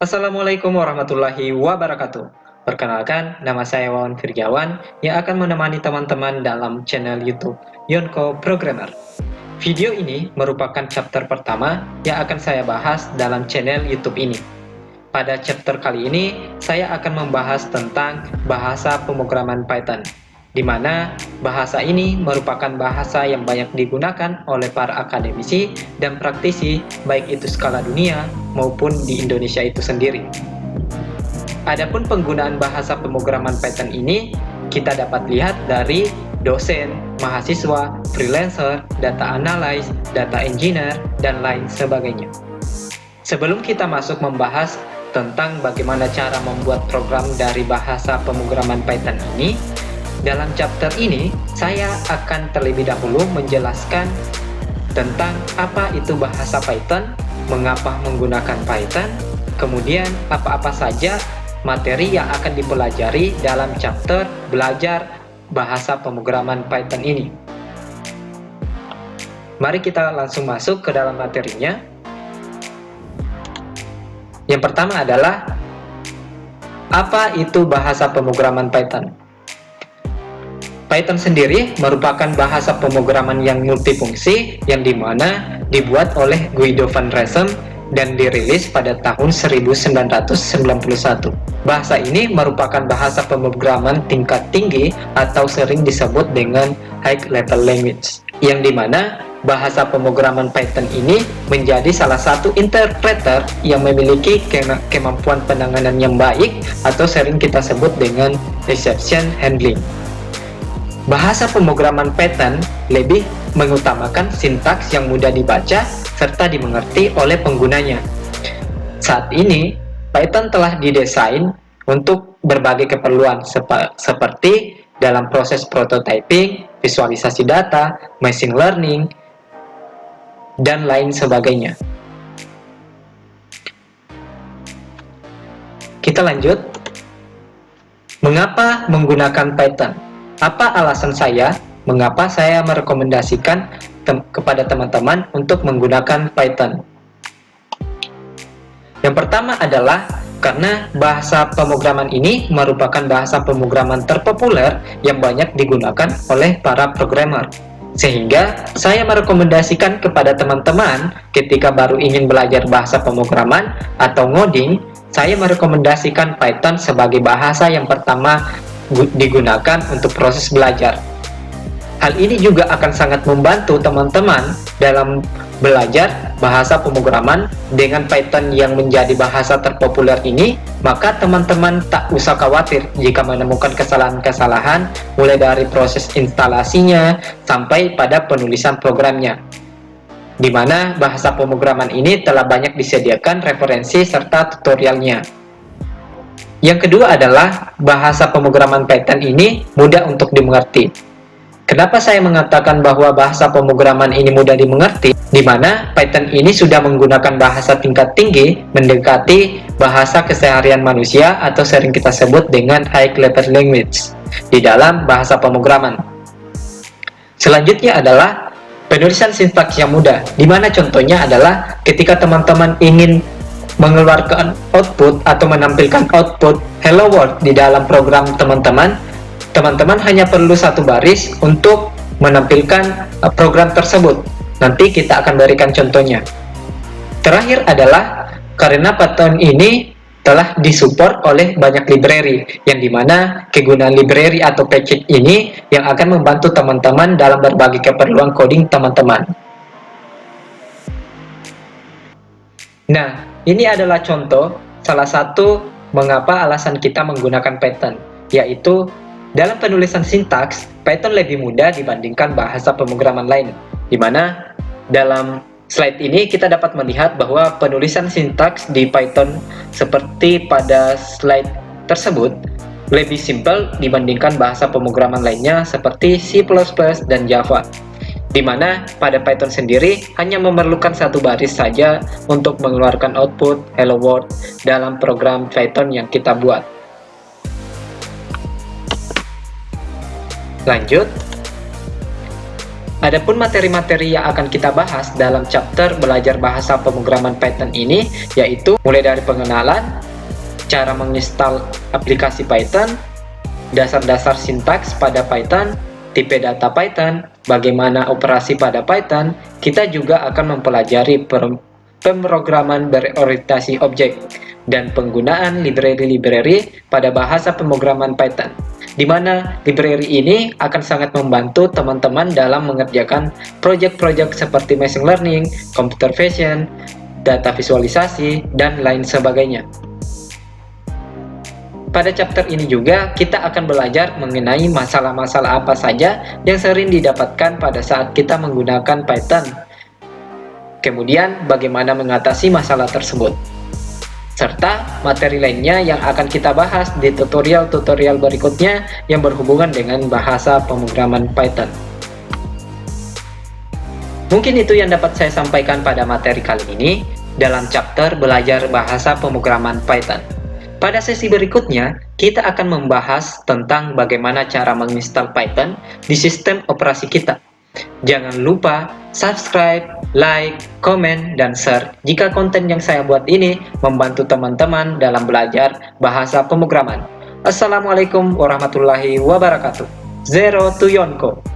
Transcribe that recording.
Assalamualaikum warahmatullahi wabarakatuh. Perkenalkan, nama saya Wawan Firjawan yang akan menemani teman-teman dalam channel YouTube Yonko Programmer. Video ini merupakan chapter pertama yang akan saya bahas dalam channel YouTube ini. Pada chapter kali ini, saya akan membahas tentang bahasa pemrograman Python, di mana bahasa ini merupakan bahasa yang banyak digunakan oleh para akademisi dan praktisi, baik itu skala dunia maupun di Indonesia itu sendiri. Adapun penggunaan bahasa pemrograman Python ini, kita dapat lihat dari dosen, mahasiswa, freelancer, data analyst, data engineer, dan lain sebagainya. Sebelum kita masuk membahas tentang bagaimana cara membuat program dari bahasa pemrograman Python ini, dalam chapter ini saya akan terlebih dahulu menjelaskan tentang apa itu bahasa Python, mengapa menggunakan Python, kemudian apa-apa saja materi yang akan dipelajari dalam chapter belajar bahasa pemrograman Python ini. Mari kita langsung masuk ke dalam materinya. Yang pertama adalah, apa itu bahasa pemrograman Python? Python sendiri merupakan bahasa pemrograman yang multifungsi yang dimana dibuat oleh Guido van Rossum dan dirilis pada tahun 1991. Bahasa ini merupakan bahasa pemrograman tingkat tinggi atau sering disebut dengan high level language, yang dimana bahasa pemrograman Python ini menjadi salah satu interpreter yang memiliki kemampuan penanganan yang baik atau sering kita sebut dengan exception handling. Bahasa pemrograman Python lebih mengutamakan sintaks yang mudah dibaca serta dimengerti oleh penggunanya. Saat ini, Python telah didesain untuk berbagai keperluan seperti dalam proses prototyping, visualisasi data, machine learning, dan lain sebagainya. Kita lanjut. Mengapa menggunakan Python? Apa alasan saya mengapa saya merekomendasikan kepada teman-teman untuk menggunakan Python? Yang pertama adalah karena bahasa pemrograman ini merupakan bahasa pemrograman terpopuler yang banyak digunakan oleh para programmer. Sehingga saya merekomendasikan kepada teman-teman ketika baru ingin belajar bahasa pemrograman atau ngoding, saya merekomendasikan Python sebagai bahasa yang pertama digunakan untuk proses belajar. Hal ini juga akan sangat membantu teman-teman dalam belajar bahasa pemrograman. Dengan Python yang menjadi bahasa terpopuler ini, maka teman-teman tak usah khawatir jika menemukan kesalahan-kesalahan mulai dari proses instalasinya sampai pada penulisan programnya, di mana bahasa pemrograman ini telah banyak disediakan referensi serta tutorialnya. Yang kedua adalah bahasa pemrograman Python ini mudah untuk dimengerti. Kenapa saya mengatakan bahwa bahasa pemrograman ini mudah dimengerti? Di mana Python ini sudah menggunakan bahasa tingkat tinggi mendekati bahasa keseharian manusia atau sering kita sebut dengan high level language di dalam bahasa pemrograman. Selanjutnya adalah penulisan sintaks yang mudah, di mana contohnya adalah ketika teman-teman ingin mengeluarkan output atau menampilkan output hello world di dalam program teman-teman hanya perlu satu baris untuk menampilkan program tersebut. Nanti kita akan berikan contohnya. Terakhir adalah karena Python ini telah disupport oleh banyak library, yang dimana kegunaan library atau package ini yang akan membantu teman-teman dalam berbagai keperluan coding teman-teman. Nah, ini adalah contoh salah satu mengapa alasan kita menggunakan Python, yaitu dalam penulisan sintaks, Python lebih mudah dibandingkan bahasa pemrograman lain, di mana dalam slide ini kita dapat melihat bahwa penulisan sintaks di Python seperti pada slide tersebut lebih simpel dibandingkan bahasa pemrograman lainnya seperti C++ dan Java, di mana pada Python sendiri hanya memerlukan satu baris saja untuk mengeluarkan output hello world dalam program Python yang kita buat. Lanjut. Adapun materi-materi yang akan kita bahas dalam chapter belajar bahasa pemrograman Python ini yaitu mulai dari pengenalan, cara menginstal aplikasi Python, dasar-dasar sintaks pada Python, tipe data Python, bagaimana operasi pada Python. Kita juga akan mempelajari pemrograman berorientasi objek dan penggunaan library-library pada bahasa pemrograman Python, di mana library ini akan sangat membantu teman-teman dalam mengerjakan proyek-proyek seperti machine learning, computer vision, data visualisasi, dan lain sebagainya. Pada chapter ini juga kita akan belajar mengenai masalah-masalah apa saja yang sering didapatkan pada saat kita menggunakan Python. Kemudian bagaimana mengatasi masalah tersebut. Serta materi lainnya yang akan kita bahas di tutorial-tutorial berikutnya yang berhubungan dengan bahasa pemrograman Python. Mungkin itu yang dapat saya sampaikan pada materi kali ini dalam chapter belajar bahasa pemrograman Python. Pada sesi berikutnya, kita akan membahas tentang bagaimana cara menginstal Python di sistem operasi kita. Jangan lupa subscribe, like, komen, dan share jika konten yang saya buat ini membantu teman-teman dalam belajar bahasa pemrograman. Assalamualaikum warahmatullahi wabarakatuh. Zero to Yonko.